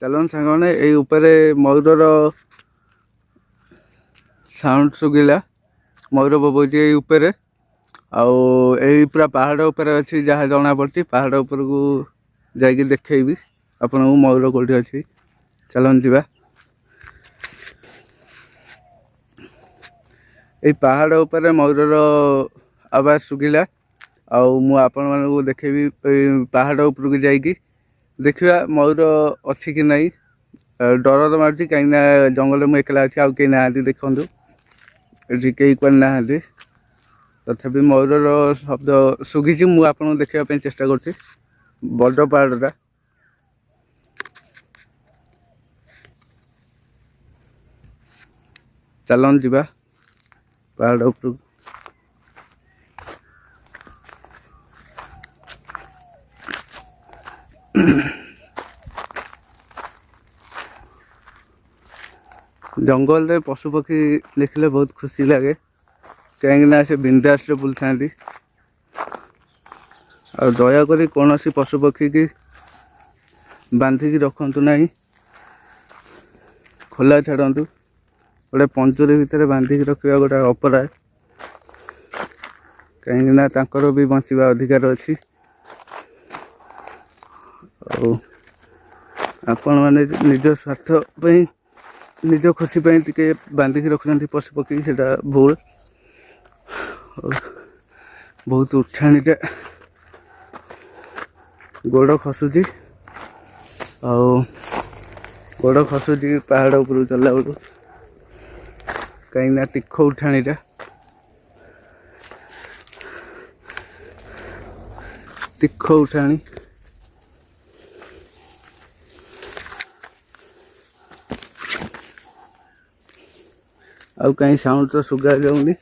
चलन सांग मैंने ये मयूर साउंड शुगिला मयूर बोबोची ये आउ पूरा पहाड़ उपर अच्छी जहाँ जना पड़ी पहाड़ उपर को जाकि देखी आपन को मयूर कौटी अच्छी चलन जा ये पहाड़ उपर मयूर आवाज शुगिला आपण मानू देखेबी पहाड़ उपर को जाकि देखा मयूर अच्छी कि नहीं डर तो मार्च कहीं जंगल में एकला अच्छी आउ कहीं ना देखु ये कई कुआं ना तथापि मयूर शब्द शुगी मुझे देखा चेष्टा कर बड़ पहाड़टा चलन जा पहाड़ उपर जंगल रे पशु पक्षी देखले बहुत खुशी लगे कहीं से बिंदास बुलता और दयाकोरी कौन सी पशु पक्षी की बांधिकी रखु ना खोला छाड़ू गोटे पंजुरी भितर बांधिकी रखा गोटे अपराध कहीं भी बंचवा अधिकार अच्छी आपण मैंने निज स्वार्थ निज खुशी टी बांधिकी रखुच्च पशु पक्षी से भूल बहुत उठाणीटा गोड़ खसुची गोड़ खसुची पहाड़ उपर चलला बेलू कहीं तीख उठाणीटा तीख उठाणी आउ कहीं साउंड तो सुगा जाऊनी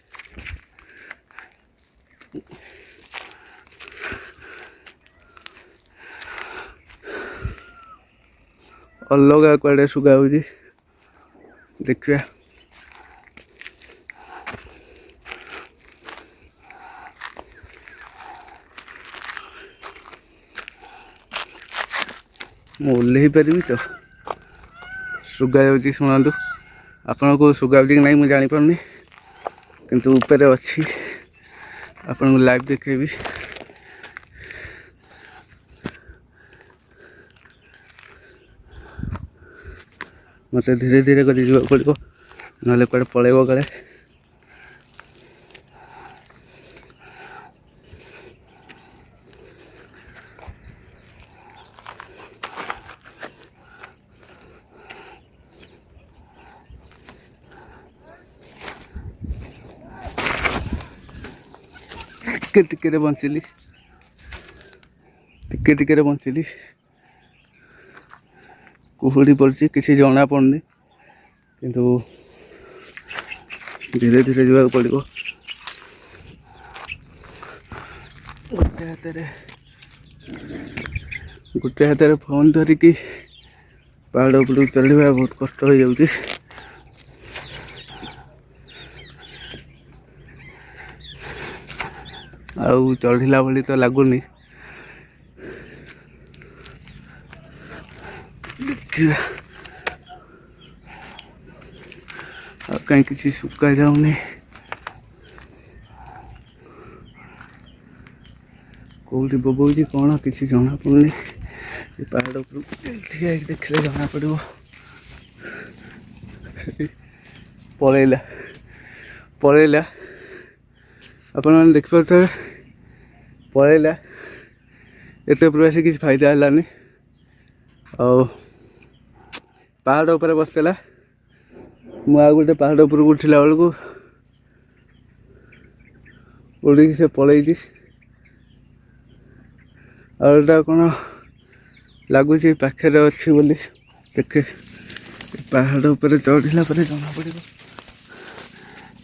अलग कड़े सुगा हो देखिए ओल्लई पारि तो सुगा जा शुणु आपण को सुगा कि नहीं मुझे जापारे किंतु ऊपर अच्छी आपण को लाइव देखेबी मत धीरे धीरे कर जा पड़ो ना कड़े पलैब काले टिके बंचिली टिके बंचिली कुहुड़ी पड़ी किसी जना पड़नी किंतु धीरे धीरे जावाक पड़ो गोटे हाथ फोन धरिकी पहाड़ उपर चढ़ा बहुत कष्ट हो जाऊँगी आउ चढ़ला भली तो लगुनि कहीं किसी सुका जाऊनी कौटी बोबोची कौन किसी जना पड़नी पहाड़ उपर देखले जना पड़ो पलैला पलैला आपण मैंने देखिपे पलैला एत ऊपर किसी फायदा है पहाड़ उपर बसला मुझे गोटे पहाड़ उपर उठला बेलू उड़ी से पलैची आटा कौन लगुच पाखे अच्छी बोली देखे पहाड़ उपर चढ़ला जना पड़ो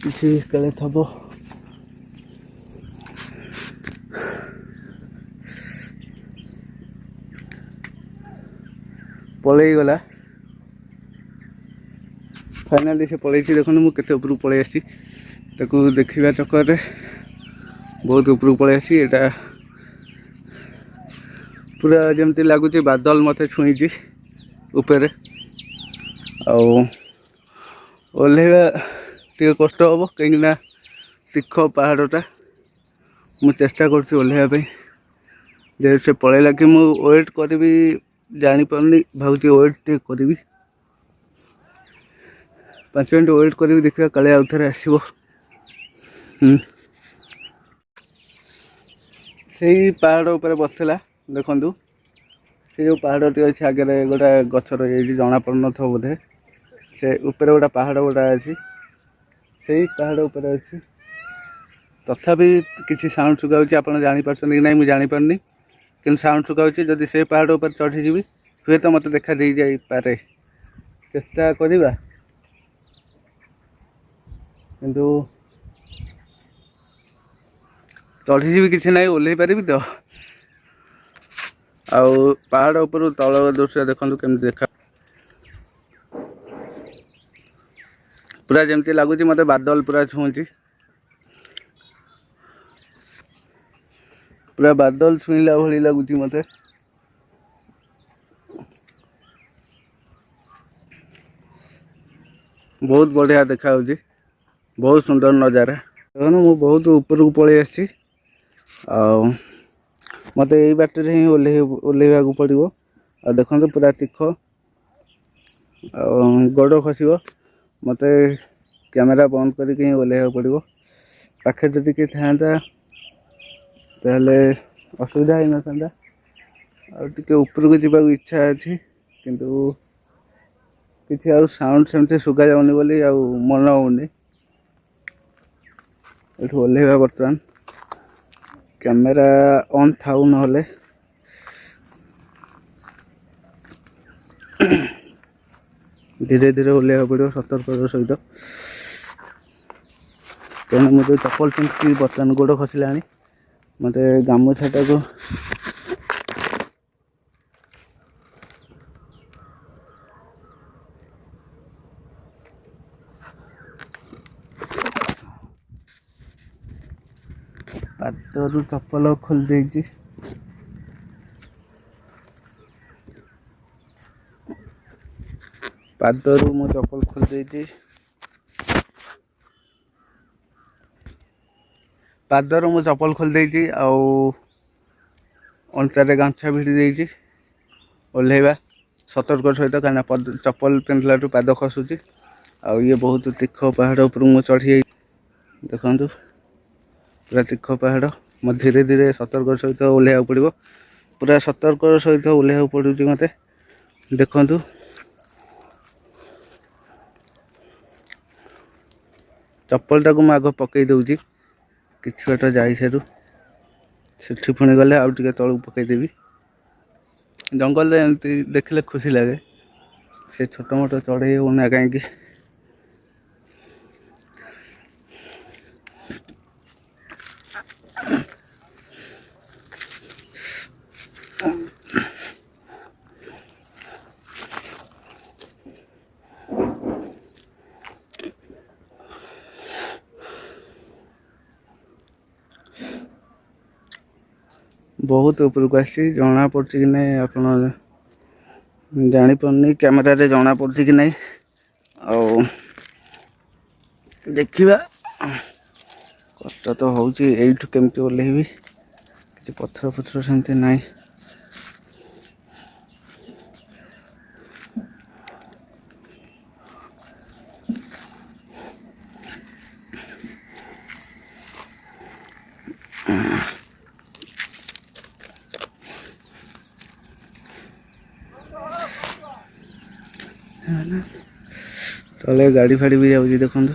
किसी कले थब पलई गला फाइनाली से पलई देखो मुझे ऊपर पलि आसी देखा चक्कर बहुत ऊपर पलि आसी एटा पूरा जमती लगुच बादल मत छुईची ଉପରେ ଆଉ ଓହ୍ଲେଇବା ଟିକେ କଷ୍ଟ ହେବ କାହିଁକିନା ତୀଖ ପାହାଡ଼ଟା। ମୁଁ ଚେଷ୍ଟା କରୁଛି ଓହ୍ଲେଇବା ପାଇଁ, ଯେ ସେ ପଳେଇଲା କି ମୁଁ ୱେଟ୍ କରିବି ଜାଣିପାରୁନି। ଭାବୁଛି ୱେଟ୍ ଟିକେ କରିବି, 5 ମିନିଟ୍ ୱେଟ୍ କରିବି, ଦେଖିବା କାଳେ ଆଉ ଥରେ ଆସିବ। ସେଇ ପାହାଡ଼ ଉପରେ ବସିଥିଲା, ଦେଖନ୍ତୁ ସେ ଯେଉଁ ପାହାଡ଼ଟି ଅଛି ଆଗରେ ଗୋଟେ ଗଛ ରହିଯାଇଛି, ଜଣାପଡ଼ୁନଥିବ ବୋଧେ। ସେ ଉପରେ ଗୋଟେ ପାହାଡ଼ ଗୋଟେ ଅଛି, ସେଇ ପାହାଡ଼ ଉପରେ ଅଛି। ତଥାପି କିଛି ସାଉଣ୍ଡ ଶୁଭାଯାଉଛି, ଆପଣ ଜାଣିପାରୁଛନ୍ତି କି ନାହିଁ ମୁଁ ଜାଣିପାରୁନି, କିନ୍ତୁ ସାଉଣ୍ଡ ଶୁଭାଯାଉଛି। ଯଦି ସେ ପାହାଡ଼ ଉପରେ ଚଢ଼ିଯିବି ହୁଏତ ମୋତେ ଦେଖା ଦେଇଯାଇପାରେ। ଚେଷ୍ଟା କରିବା, କିନ୍ତୁ ଚଢ଼ିଯିବି କିଛି ନାହିଁ, ଓହ୍ଲେଇ ପାରିବି ତ। ଆଉ ପାହାଡ଼ ଉପରୁ ତଳ ଦୃଶ୍ୟ ଦେଖନ୍ତୁ କେମିତି ଦେଖା, ପୁରା ଯେମିତି ଲାଗୁଛି ମୋତେ ବାଦଲ ପୁରା ଛୁଉଁଛି, ପୁରା ବାଦଲ ଛୁଇଁଲା ଭଳି ଲାଗୁଛି ମୋତେ। ବହୁତ ବଢ଼ିଆ ଦେଖାଯାଉଛି, ବହୁତ ସୁନ୍ଦର ନଜାରା। ଦେଖନ୍ତୁ ମୁଁ ବହୁତ ଉପରକୁ ପଳେଇ ଆସିଛି, ଆଉ ମୋତେ ଏଇ ବାଟରେ ହିଁ ଓହ୍ଲେଇବାକୁ ପଡ଼ିବ। ଆଉ ଦେଖନ୍ତୁ ପୁରା ତୀଖ, ଆଉ ଗୋଡ଼ ଖସିବ। ମୋତେ କ୍ୟାମେରା ବନ୍ଦ କରିକି ହିଁ ଓହ୍ଲେଇବାକୁ ପଡ଼ିବ। ପାଖରେ ଯଦି କିଏ ଥାଆନ୍ତା ତାହେଲେ ଅସୁବିଧା ହେଇନଥାନ୍ତା। ଆଉ ଟିକେ ଉପରକୁ ଯିବାକୁ ଇଚ୍ଛା ଅଛି, କିନ୍ତୁ କିଛି ଆଉ ସାଉଣ୍ଡ ସେମିତି ଶୁଭା ଯାଉନି ବୋଲି ଆଉ ମନ ହେଉନି। ଏଠୁ ଓହ୍ଲେଇବା ବର୍ତ୍ତମାନ, କ୍ୟାମେରା ଅନ୍ ଥାଉ ନହେଲେ। ଧୀରେ ଧୀରେ ଓହ୍ଲେଇବାକୁ ପଡ଼ିବ ସତର୍କତାର ସହିତ, କାରଣ ମୁଁ ଯେଉଁ ଚପଲ ପିନ୍ଧିଛି ବର୍ତ୍ତମାନ ଗୋଡ଼ ଖସିଲାଣି। ମୋତେ ଗାମୁଛାଟାକୁ ପାଦରୁ ଚପଲ ଖୋଲି ଦେଇଛି। ପାଦରୁ ମୁଁ ଚପଲ ଖୋଲି ଦେଇଛି, ପାଦରୁ ମୁଁ ଚପଲ ଖୋଲି ଦେଇଛି, ଆଉ ଅଣ୍ଟାରେ ଗାମୁଛା ଭିଡ଼ି ଦେଇଛି। ଓହ୍ଲେଇବା ସତର୍କ ସହିତ, କାହିଁକିନା ଚପଲ ପିନ୍ଧିଲାଠୁ ପାଦ ଖସୁଛି। ଆଉ ଇଏ ବହୁତ ତୀଖ ପାହାଡ଼ ଉପରକୁ ମୁଁ ଚଢ଼ିଯାଇଛି, ଦେଖନ୍ତୁ ପୁରା ତୀଖ ପାହାଡ଼। ମୁଁ ଧୀରେ ଧୀରେ ସତର୍କ ସହିତ ଓହ୍ଲେଇବାକୁ ପଡ଼ିବ, ପୁରା ସତର୍କର ସହିତ ଓହ୍ଲେଇବାକୁ ପଡ଼ୁଛି ମୋତେ। ଦେଖନ୍ତୁ ଚପଲଟାକୁ ମୁଁ ଆଗ ପକେଇ ଦେଉଛି, କିଛି ବାଟ ଯାଇସାରୁ, ସେଠି ପୁଣି ଗଲେ ଆଉ ଟିକେ ତଳକୁ ପକେଇଦେବି। ଜଙ୍ଗଲରେ ଏମିତି ଦେଖିଲେ ଖୁସି ଲାଗେ, ସେ ଛୋଟ ମୋଟ ଚଢ଼େଇ ହେଉନା କାହିଁକି। ବହୁତ ଉପରକୁ ଆସିଛି, ଜଣା ପଡ଼ୁଛି କି ନାହିଁ ଆପଣ ଜାଣିପାରୁନି, କ୍ୟାମେରାରେ ଜଣା ପଡ଼ୁଛି କି ନାହିଁ। ଆଉ ଦେଖିବା, କଷ୍ଟ ତ ହେଉଛି। ଏଇଠୁ କେମିତି ଓହ୍ଲେଇବି, କିଛି ପଥର ଫଥର ସେମିତି ନାହିଁ। ତଳେ ଗାଡ଼ି ଫାଡ଼ି ବି ଯାଉଛି, ଦେଖନ୍ତୁ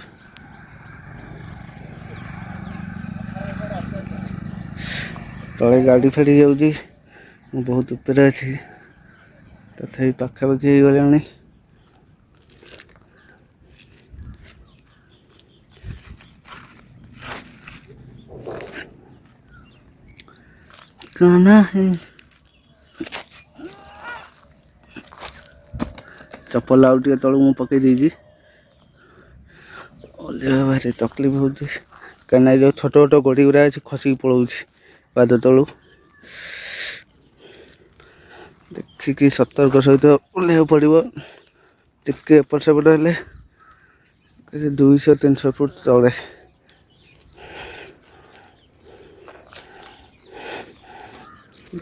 ତଳେ ଗାଡ଼ି ଫାଡ଼ି ଯାଉଛି। ମୁଁ ବହୁତ ଉପରେ ଅଛି, ତଥାପି ପାଖାପାଖି ହେଇଗଲାଣି। ଚପଲ ଆଉ ଟିକେ ତଳକୁ ମୁଁ ପକେଇ ଦେଇଛି। ଓହ୍ଲେଇବା ଭାରି ତକଲିଫ ହେଉଛି, କାହିଁକିନା ଏ ଯେଉଁ ଛୋଟ ଛୋଟ ଗୋଡ଼ି ଗୁଡ଼ା ଅଛି ଖସିକି ପଳାଉଛି ପାଦ ତଳୁ। देखिकी सतर्क सहित ओह्लैया पड़ो टिके एपट सेपट हेले 200-300 फुट तले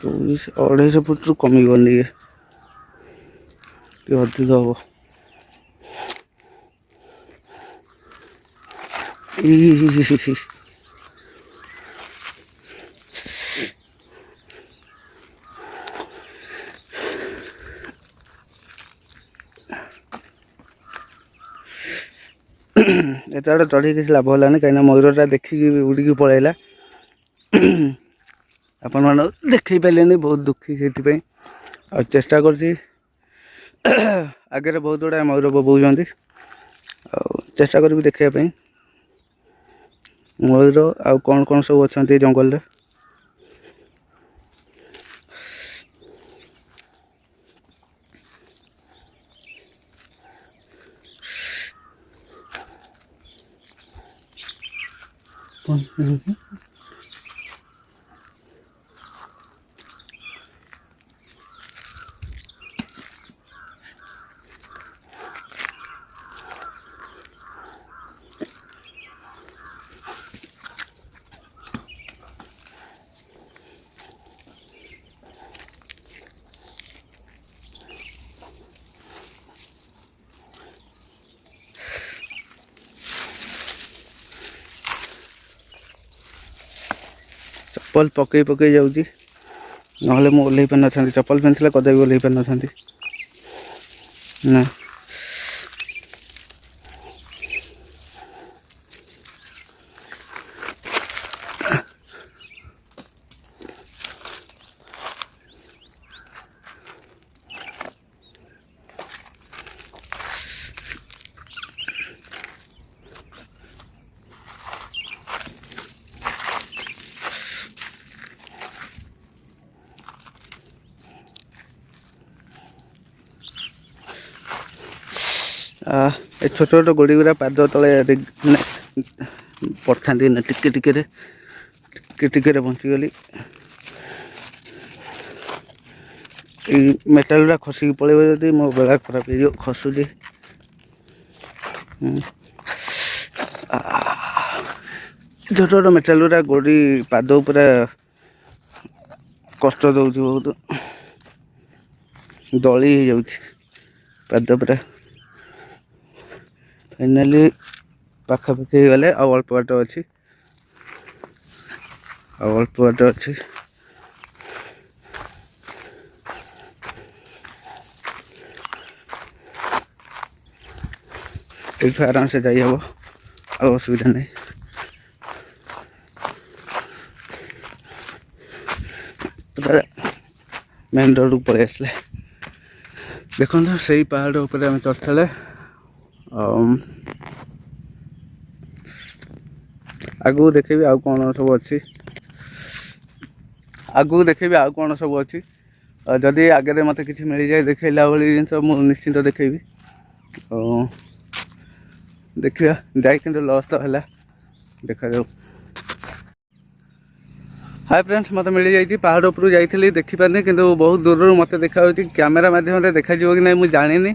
200-250 फुट रु कमिगनी ये अधिक हम एत बाट चढ़ी किसी लाभ है कहीं मयूरटा देखिकी उड़ी पलैला आपण मान देख पारे बहुत दुखी से चेष्टा कर आगे बहुत गुड़ा मयूर बोबौं चेष्टा करी देखापी मयूर आउ कौन कौन सब अच्छा जंगल चप्पल पकई पकई जाऊँगी ना मुझे ओह्ल पार ना चप्पल पिंधि कदापि ओह्ल पार ना ना छोट छोट गोड़ी गुरा पाद तले पड़ता टिके टिके बंचीगली मेटाल गुरा खसिक पड़े जदि मो बेला खराब हो खसुची छोट छोट मेटाल गुरा गोड़ी पाद पूरा कष्ट दौर बहुत दली हो जाऊँ पाद पूरा फाइनाली पाखापाखि गले अल्प बाट अच्छी अल्प बाट अच्छी ये आराम से जाई हम आ असुविधा नहीं मेन रोड पलि आसले देखो से पहाड़ उपर आम चढ़ी आगू देखेबी आउ कौन सब अच्छी आगू देखेबी आउ कौन सब अच्छी जदि आगे मत कि मिल जाए देखला भाई जिन मुझे निश्चिंत देखेबी देखा जाए कि लॉस तो है देखा जाऊ। हाय फ्रेंड्स मत मिल जाइए पहाड़ उपरू जाइली देखिपारे कि बहुत दूर मत देखा कैमेरा माध्यम देखा कि ना मुझे जानी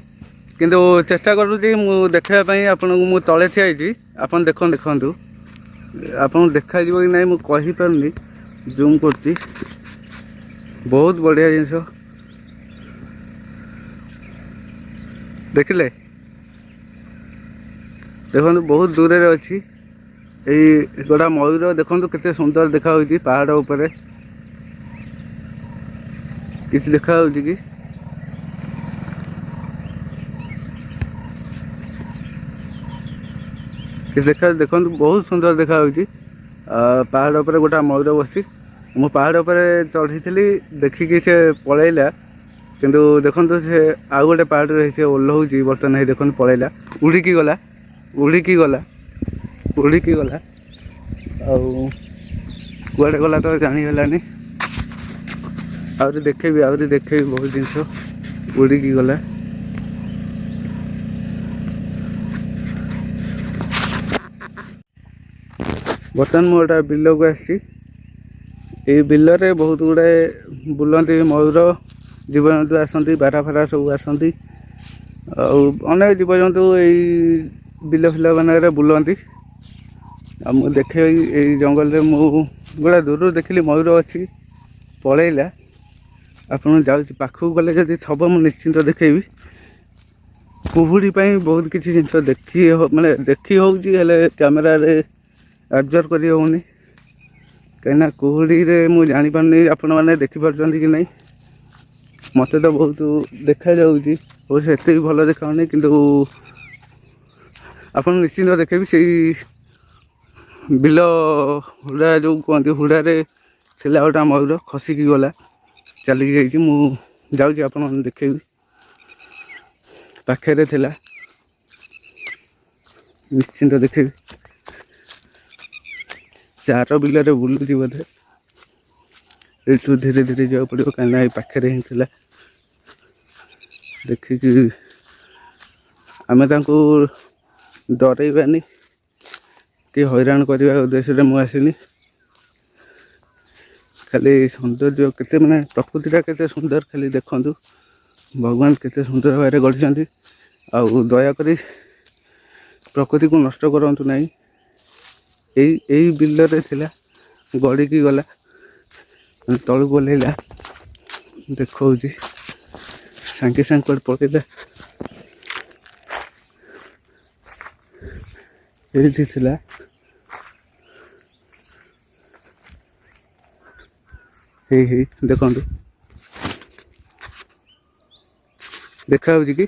किंतु चेष्टा करुँगी मु देखापी आपन को तले ठिया आपन देखो देखु आपन देखा कि ना मुझे कहीपरि जूम कर बहुत बढ़िया जिनस देखिले देखो बहुत दूर रे अच्छी यही गोटा मयूर देखो केते सुंदर देखा पहाड़ उपर किसी देखा कि देखा देखो बहुत सुंदर देखा पहाड़ उपर गोटा मयूर बसी मु पहाड़ उपर चढ़ी देखिकी से पलैला किंतु देखो से आउ गोटे पहाड़ से ओह्लौची बर्तमान देखो पलैला उड़िकी गला उड़िकी गला उड़िकी गला कुआड़े गला तो जानीगलानी आहरी देखेबी बहुत जिनस उड़िकी गला बर्तमान मु गोटा बिल को आसी बिल रे बहुत गुड़ाए बुलती मयूर जीवजंतु आसती बारा फारा सब आसती अनेक जीवजंतु यही बिल फिल मान बुलती मुझे देखे यही जंगल में मु गोटा दूर देखिली मयूर अच्छी पलैला आपन जाऊँगी पाखक गले जब थब मुझे निश्चिंत देखेबी कुहुड़ी बहुत किसी जिन देखी माने देखी होले कैमेरा एब्जर्व करी होनी कहीं कुहुड़ी मुझे जापारे आपण मैंने देखिपार कि नहीं मत तो बहुत देखा जाऊँगी और से भल देखाऊनी किंतु आप निश्चिंत देखेबी से बिल हुड़ा जो कहते हुड़े थिला गोटा मयूर खसिकी गला चलिकी जाइए मुझे आप देखेबी पाखे थिला निश्चिंत देखेबी चार बिल बुलूची बोधे ये धीरे धीरे जाओ पड़ो कहीं पाखे ही थिला देखिकी आम डरइबानी कि हैरान करने उद्देश्य मुझे आसनी खाली सौंदर्य केते माने प्रकृतिटा केते सुंदर खाली देखंतु भगवान केते सुंदर भाव गढ़ी दयाकोरी प्रकृति को नष्ट करंतु नहीं यही बिल थिला गड़िकी गला तलू बोलेला देखा सांगे सांगे पड़ेगा ये थिला हे देखु देखा कि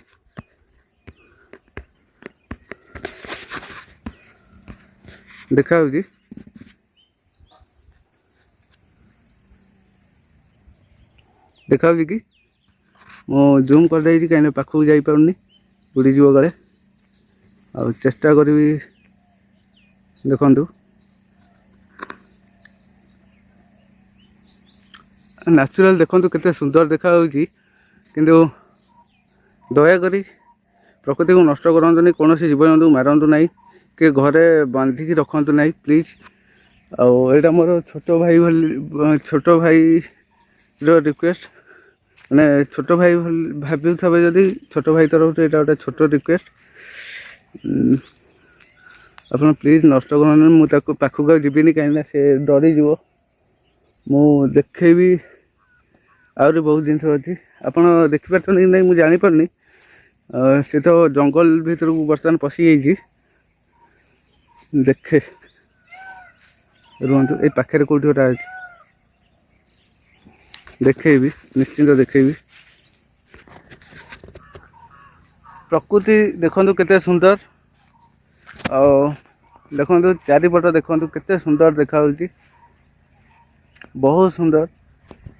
देखा देखा कि मो जूम कर दे कहीं पाखक जापारनी बुड़ी जीव गले आ चेष्टा करी देखु नेचुरल देखु केते सुंदर देखा किंतु दयाकोरी प्रकृति को नष्ट करंतुनी कौन जीवजंतु मारंतु नहीं कि घरे बांधिकी रखंतु नहीं प्लीज आईटा मोर छोट भाई रिक्वेस्ट मैंने छोट भाई भावी थे जदि छोट भाई तरफ से यहाँ गोटे छोट रिक्वेस्ट आप प्लीज नष्ट कर पाखक जीविनी कहीं से डरीज मु देखेबी आहरी बहुत जिन अच्छी आपड़ देखिपार कि नहीं मुझे जापारनी सी तो जंगल भीतर को बर्तमान पशि देखे रुहतु ये पाखे कौटी गोटा अच्छी देखेबी निश्चिंत देखेबी प्रकृति देखु केते सुंदर देखु चारिपट देखु केते सुंदर देखा बहुत सुंदर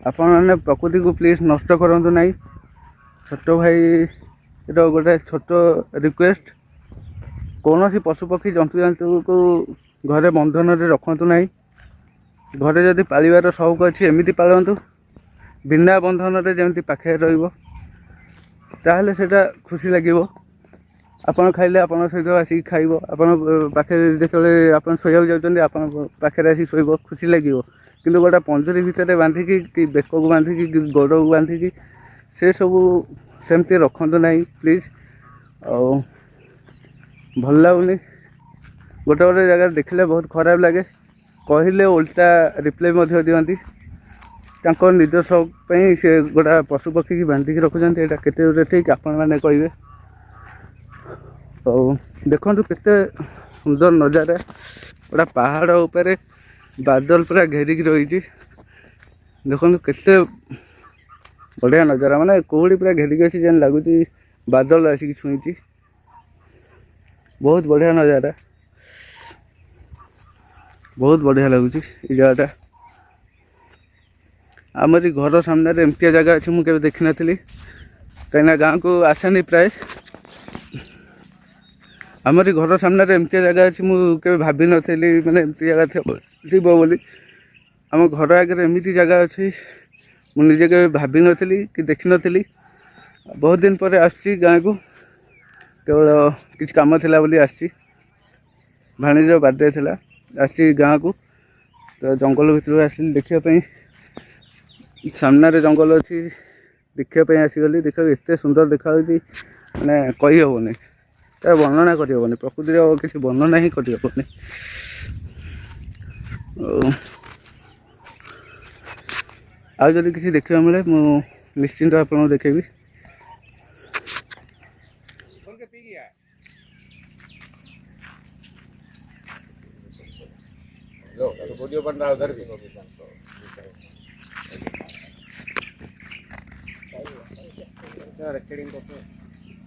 आपण मैंने प्रकृति को प्लीज नष्ट करंतु नहीं छोट भाई गोटे छोट रिक्वेस्ट कौन सी पशुपक्षी जंतु जंतु को घरे बंधन रे रखंतु नहीं घरे जदि पालिबार शौक अच्छी एमती पालतु बिना बंधन रे जमती पाखे ताहले सेटा खुशी लगे आपन खाइले आपन सहित आसिक खाइब आपन पाखे जिते आप शोया जाऊँच आप पाखे आसिक शोब खुशी लगे किंतु गोटा पंजरी भितर बांधिकी कि बेक को बांधिकी गोड़ को बांधिकी से सब सेमती रखंतु नहीं प्लीज भल लगुनि गोटे गोटे जगह देखले बहुत खराब लगे कहले उल्टा रिप्लाई दिखती निज शौक से गोटा पशुपक्षी की बांधिकी रखुच्च यहाँ केते ठीक आपण मैंने कहे देखु केते सुंदर नजारा गोटा पहाड़ उपरे बादल पूरा घेरिकी रही देखु केते बढ़िया नजारा माने कोहड़ी पूरा घेरिकी अच्छी जेन लगुच बादल आसिक छुई बहुत बढ़िया नजारा बहुत बढ़िया लगुच ये जगहटा आमरी घर सामने एमती जगह अच्छी मुझे देखी नी कहीं गाँव को आसेनी प्राय आमरी घर सामने एमती जगह अच्छी मुझे भाभी नी मैंने एमती जगह थी बोली आम घर आगे एमती जगह अच्छी मुझे के भाभी नी कि देखी नी बहुत दिन पर आसी गाँव को केवल किसी काम थिला बोली आसी भाणीजर बर्थडे थिला आसी गाँव को तो जंगल भीतर आसिली देखापी सामने जंगल अच्छी देखा आसीगली देख एत सुंदर देखा मैंने कही हेनी तार वर्णना करहबनी प्रकृति किसी वर्णना ही करहबनी। आज जदि किसी देखा मिले मु निश्चिंत आपको देखेबी। वीडियो बन रहा है उधर भी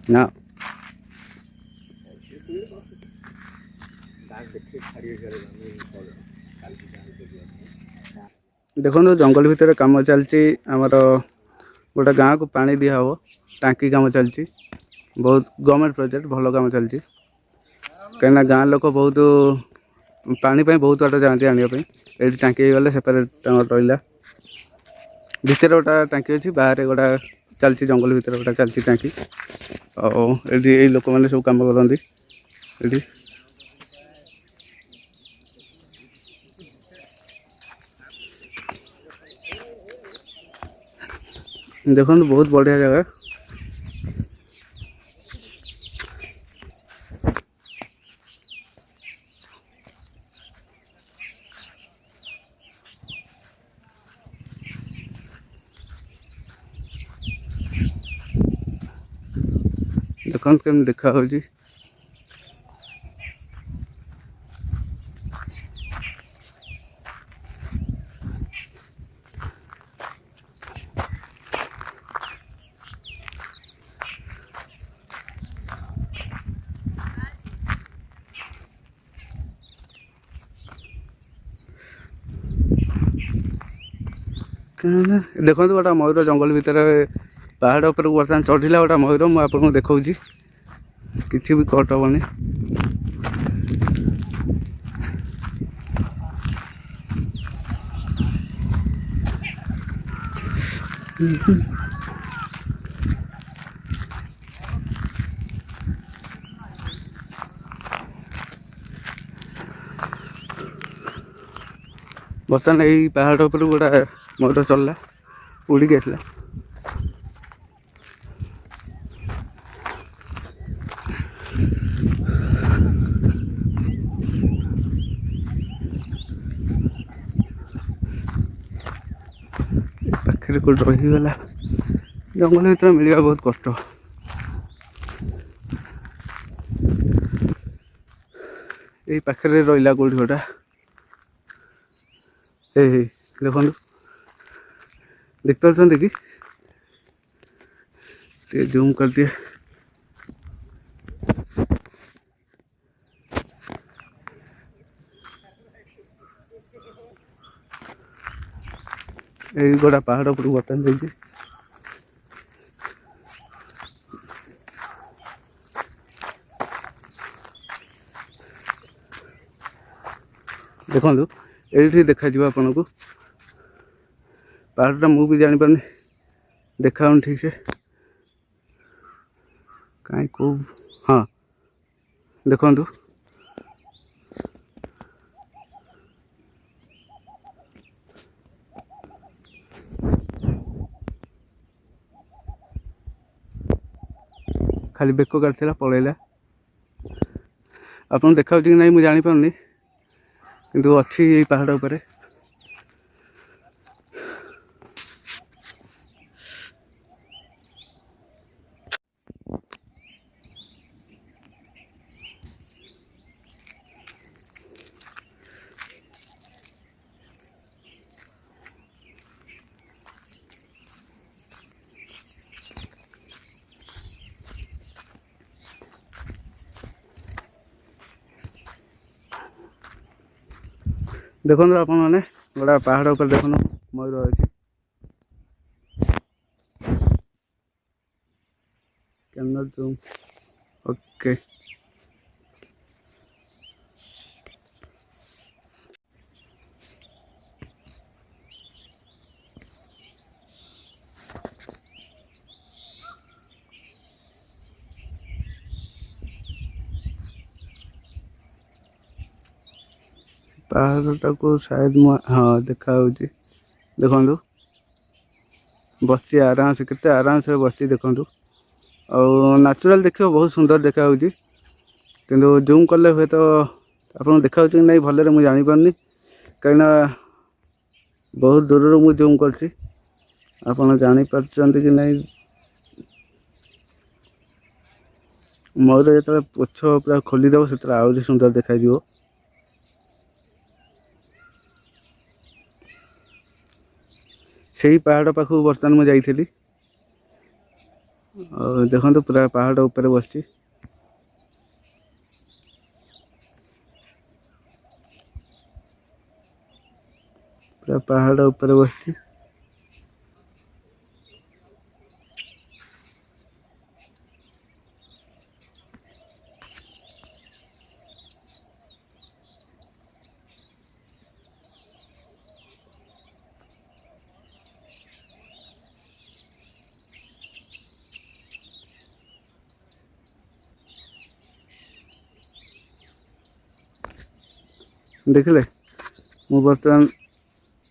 ना देखो जंगल भितर काम चलती आमर गोटे गाँव को पानी दिया हम टांकी काम चलती बहुत गवर्नमेंट प्रोजेक्ट भल काम चलती कहीं गाँव लोक बहुत पानी बहुत बाट जाती आने ये टांकी गले सेपरेट रहा भितर गोटा टांकी अच्छी बाहर गोटा चलती जंगल भितर गोटा चलती टांकी और ये लोक मैंने सब कम करती देखो बहुत बढ़िया जगह देखो केम देखा हो देखो गोटा मयूर जंगल भितर पहाड़ उपर बर्तमान चढ़ला गोटा मयूर मुझे आपको देखा किसी भी कट हेनी बर्तमान यही पहाड़ उपर गोटा मयूर चलला उड़ी के आसला पाखे कौट रहीगला जंगल भर मिलवा बहुत कष्ट यही पाखे रहा कौट गोटा देखो देखते पार्टी कि जूम कर दिए यही गोटा पहाड़ उपर बर्तमान देखिए देखो ये देखा आपन को पहाड़टा मुझे जापारे देखा ठीक से कहीं को हाँ देखु खाली बेक काटला पलैला आपन देखा कि नहीं मुझे जापारे किंतु अच्छी पहाड़ उपरे देखो आपण मैंने गोटा पहाड़ उपर देखो मयूर अच्छी कैमरा जूम ओके पहाड़टा को शायद हाँ देखा देखु बस आराम से केते आराम से बस देखु और नेचुरल देखिए बहुत सुंदर देखा किंतु जूम कले हुए तो आपको देखा कि नहीं भलरे मुझे जापारे कहीं बहुत दूर मुझे जूम कर आप जापार कि नहीं मयूर जो पुछ पूरा खोलीदेव से आहरी सुंदर देखा से पहाड़ पाखक बर्तमान मुझे जाइली देखो पूरा पहाड़ ऊपर बस पूरा पहाड़ ऊपर बस देखले मु बर्तमान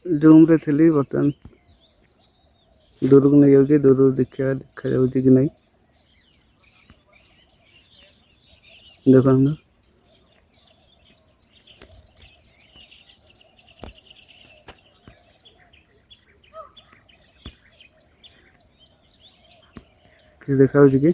जूम रे थी बर्तमान दूर को नहीं जाऊँगी दूर देखा जाऊँगी कि नहीं देखो कि देखा कि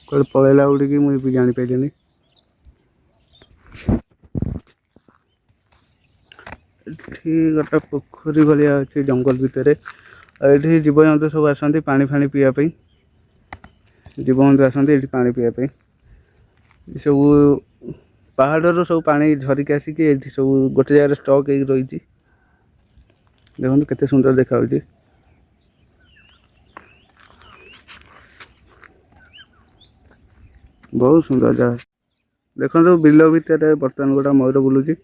कल पलैला उड़ी मुझे जापारे गोटे पोखरी भाया अच्छे जंगल भितर ये जीवजंतु सब आसती पानी फाणी पीवाई जीवजंतु आसती पानी पीवाई सब पहाड़ सब पानी झरिक आसिक सब गोटे जगह स्टक हो रही देखो केते सुंदर देखा बहुत सुंदर जगह देखो बिल भितर बर्तमान गोटा मयूर बुलूची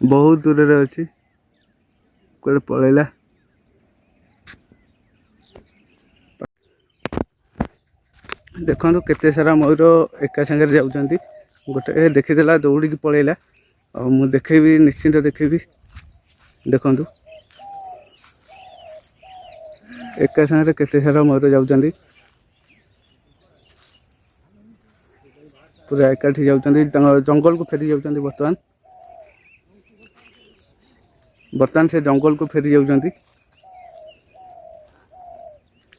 बहुत दूर अच्छी कड़े पलैला देखो केते सारा मयूर एका सागर जाऊँच गोटे देखीदेला दौड़ी पलैला और मुझे देखेबी निश्चिंत देखेबी देखु एका सागर केते सारा मयूर जाऊँच पूरा एकाठी जाऊँच जंगल को फेरी जाऊँच बर्तमान से जंगल को फेरी जाऊँच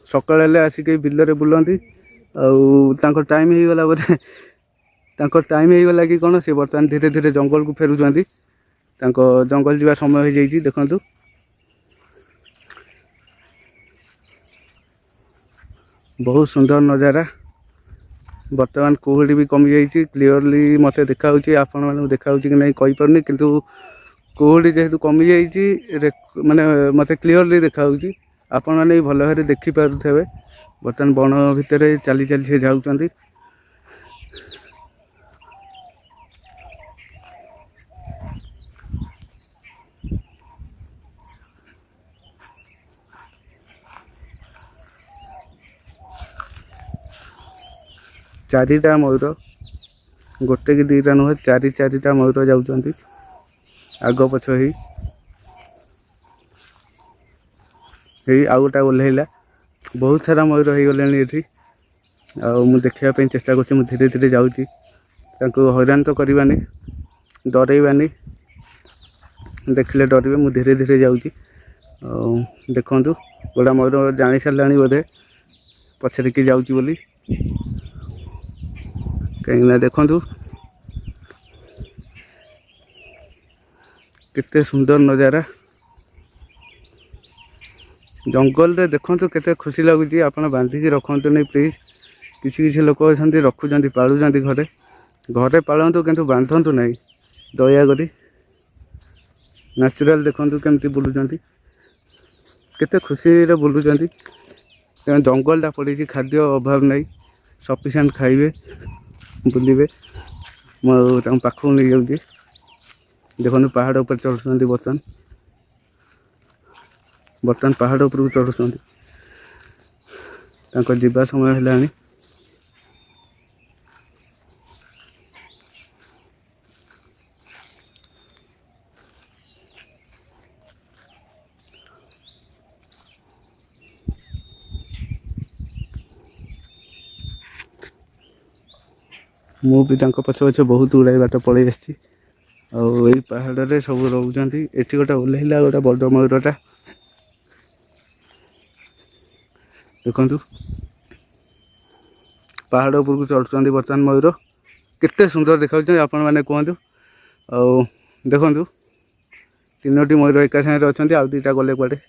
सकाल आसिक बिल बुलती टाइम हो गला बोधे टाइम हो गला कि कौन से बर्तमान धीरे धीरे जंगल को फेरुंट जंगल जीवा समय हो जाइए देखु बहुत सुंदर नज़ारा बर्तमान कुहुड़ी भी कमी जाइए क्लीयरली मत देखा आपण मैं देखा कि नहीं कहीपरनी किंतु कुहुड़ी जेहेतु कमी जाइए माने मत क्लीयरली देखा आपण मैंने भल भाव देखिपे बर्तमान बण भितर चली चली से जाऊँच चारिटा मयूर गोटे कि दीटा नुहे चारिटा मयूर जाऊँच आग पछ आउ गोटा ओह्लैला बहुत सारा मयूर हो गले ये देखापी चेष्टा कर धीरे धीरे जाऊँगी हैरान तो करवानी डरैबानी देखले डरवे मुझे धीरे धीरे जाऊँगी देखु गोटा मयूर जानी सारा बोधे पछरे कि जाऊँगी बोली कहीं देखु केते सुंदर नज़ारा जंगल रे देखु केते खुशी लगुच आपड़ बांधिकी रखु नहीं प्लीज किसी किसी लोक अच्छा रखुच्च पालुच्च घरे घरे पालतु किंतु बांधतु नहीं दया करी नेचुरल देखु केमती बुलूँ केते खुशी रे बुलूँ जंगलटा पड़ी खाद्य अभाव नहीं सफिशिएंट खाइबे बुलिबे मु पाखु नहीं जाऊँगी देखो पहाड़ ऊपर चढ़ुं बर्तमान ବର୍ତ୍ତମାନ ପାହାଡ଼ ଉପରକୁ ଚଢ଼ୁଛନ୍ତି। ତାଙ୍କ ଯିବା ସମୟ ହେଲାଣି। ମୁଁ ବି ତାଙ୍କ ପଛ ପଛ ବହୁତ ଗୁଡ଼ାଏ ବାଟ ପଳେଇ ଆସିଛି। ଆଉ ଏଇ ପାହାଡ଼ରେ ସବୁ ରହୁଛନ୍ତି। ଏଠି ଗୋଟେ ଓହ୍ଲେଇଲା ଗୋଟେ ବଡ଼ ମୟୂରଟା ଦେଖନ୍ତୁ। ପାହାଡ଼ ଉପରକୁ ଚଢ଼ୁଛନ୍ତି ବର୍ତ୍ତମାନ ମୟୂର। କେତେ ସୁନ୍ଦର ଦେଖାଯାଉଛନ୍ତି ଆପଣମାନେ କୁହନ୍ତୁ। ଆଉ ଦେଖନ୍ତୁ 3ଟି ମୟୂର ଏକା ସାଙ୍ଗରେ ଅଛନ୍ତି। ଆଉ 2ଟା ଗଲେ କୁଆଡ଼େ।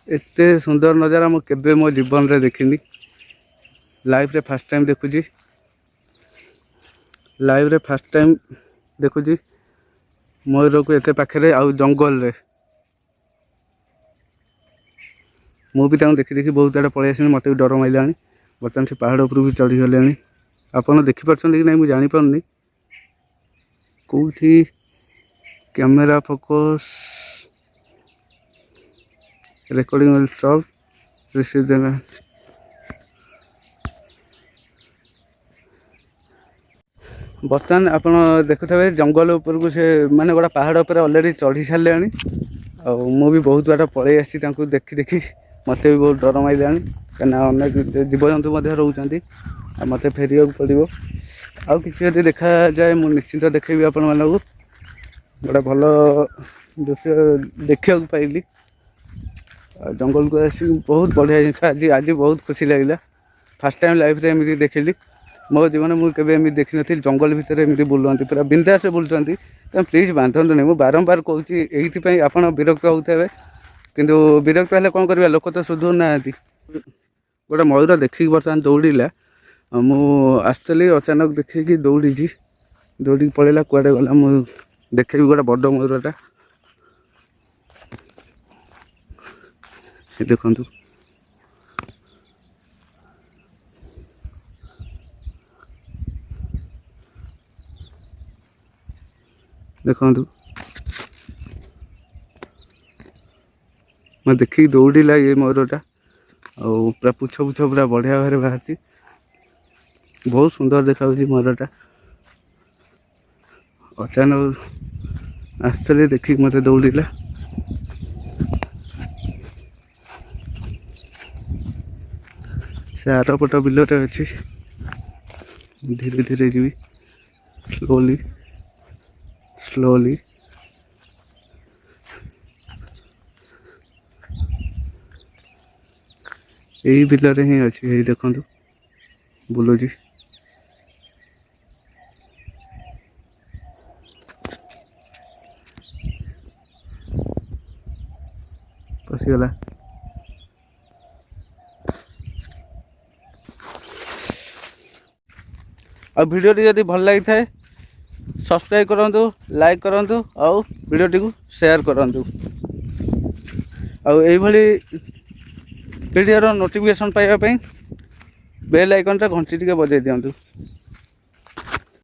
ଏତେ ସୁନ୍ଦର ନଜାରା ମୁଁ କେବେ ମୋ ଜୀବନରେ ଦେଖିନି। ଲାଇଫରେ ଫାର୍ଷ୍ଟ ଟାଇମ୍ ଦେଖୁଛି। ମୟୂରକୁ ଏତେ ପାଖରେ ଆଉ ଜଙ୍ଗଲରେ। ମୁଁ ବି ତାଙ୍କୁ ଦେଖି ଦେଖି ବହୁତ ଆଡ଼େ ପଳେଇ ଆସିଲି। ମୋତେ ବି ଡର ମାଇଲାଣି। ବର୍ତ୍ତମାନ ସେ ପାହାଡ଼ ଉପରକୁ ଚଢ଼ିଗଲେଣି। ଆପଣ ଦେଖିପାରୁଛନ୍ତି କି ନାହିଁ ମୁଁ ଜାଣିପାରୁନି। କେଉଁଠି camera focus recording will stop receive ଦେଲା। ବର୍ତ୍ତମାନ ଆପଣ ଦେଖୁଥିବେ ଜଙ୍ଗଲ ଉପରକୁ ସେ ମାନେ ଗୋଟେ ପାହାଡ଼ ଉପରେ ଅଲରେଡ଼ି ଚଢ଼ି ସାରିଲେଣି। ଆଉ ମୁଁ ବି ବହୁତ ବାଟ ପଳେଇ ଆସିଛି ତାଙ୍କୁ ଦେଖି ଦେଖି। ମୋତେ ବି ବହୁତ ଡର ମାଇଲାଣି କାହିଁକିନା ଅନେକ ଜୀବଜନ୍ତୁ ମଧ୍ୟ ରହୁଛନ୍ତି। ଆଉ ମୋତେ ଫେରିବାକୁ ପଡ଼ିବ। ଆଉ କିଛି ଯଦି ଦେଖାଯାଏ ମୁଁ ନିଶ୍ଚିନ୍ତ ଦେଖେଇବି ଆପଣମାନଙ୍କୁ। ଗୋଟେ ଭଲ ଦୃଶ୍ୟ ଦେଖିବାକୁ ପାଇଲି। ଆଉ ଜଙ୍ଗଲକୁ ଆସି ବହୁତ ବଢ଼ିଆ ଜିନିଷ ଆଜି ବହୁତ ଖୁସି ଲାଗିଲା। ଫାର୍ଷ୍ଟ ଟାଇମ୍ ଲାଇଫ୍ରେ ଏମିତି ଦେଖିଲି। ମୋ ଜୀବନରେ ମୁଁ କେବେ ଏମିତି ଦେଖିନଥିଲି। ଜଙ୍ଗଲ ଭିତରେ ଏମିତି ବୁଲନ୍ତି ପୁରା ବିନ୍ଦାସରେ ବୁଲୁଛନ୍ତି। ତେଣୁ ପ୍ଲିଜ୍ ବାନ୍ଧନ୍ତୁନି। ମୁଁ ବାରମ୍ବାର କହୁଛି ଏଇଥିପାଇଁ ଆପଣ ବିରକ୍ତ ହେଉଥିବେ। କିନ୍ତୁ ବିରକ୍ତ ହେଲେ କ'ଣ କରିବା, ଲୋକ ତ ସୁଧୁରୁ ନାହାନ୍ତି। ଗୋଟେ ମୟୂର ଦେଖିକି ବର୍ତ୍ତମାନ ଦୌଡ଼ିଲା। ମୁଁ ଆସିଥିଲି ଅଚାନକ ଦେଖିକି ଦୌଡ଼ିକି ପଳେଇଲା କୁଆଡ଼େ ଗଲା। ମୁଁ ଦେଖେଇବି ଗୋଟେ ବଡ଼ ମୟୂରଟା। ଦେଖନ୍ତୁ ଦେଖନ୍ତୁ ମୁଁ ଦେଖିକି ଦୌଡ଼ିଲା ଇଏ ମୟୂରଟା। ଆଉ ପୁରା ପୁଛ ପୁରା ବଢ଼ିଆ ଭାବରେ ବାହାରିଛି। ବହୁତ ସୁନ୍ଦର ଦେଖାଯାଉଛି ମୟୂରଟା। ଅଚାନକ ଆସିଥିଲି ଦେଖିକି ମୋତେ ଦୌଡ଼ିଲା। ସେ ଆରପଟ ବିଲରେ ଅଛି। ଧୀରେ ଧୀରେ ଯିବି ସ୍ଲୋଲି। ଏଇ ବିଲରେ ହିଁ ଅଛି। ଏଇ ଦେଖନ୍ତୁ ବୁଲୁଛି। ପଶିଗଲା। ଆଉ ଭିଡ଼ିଓଟି ଯଦି ଭଲ ଲାଗିଥାଏ ସବସ୍କ୍ରାଇବ୍ କରନ୍ତୁ, ଲାଇକ୍ କରନ୍ତୁ, ଆଉ ଭିଡ଼ିଓଟିକୁ ସେୟାର କରନ୍ତୁ। ଆଉ ଏଇଭଳି ଭିଡ଼ିଓର ନୋଟିଫିକେସନ୍ ପାଇବା ପାଇଁ ବେଲ୍ ଆଇକନ୍ଟା ଘଣ୍ଟି ଟିକେ ବଜାଇ ଦିଅନ୍ତୁ।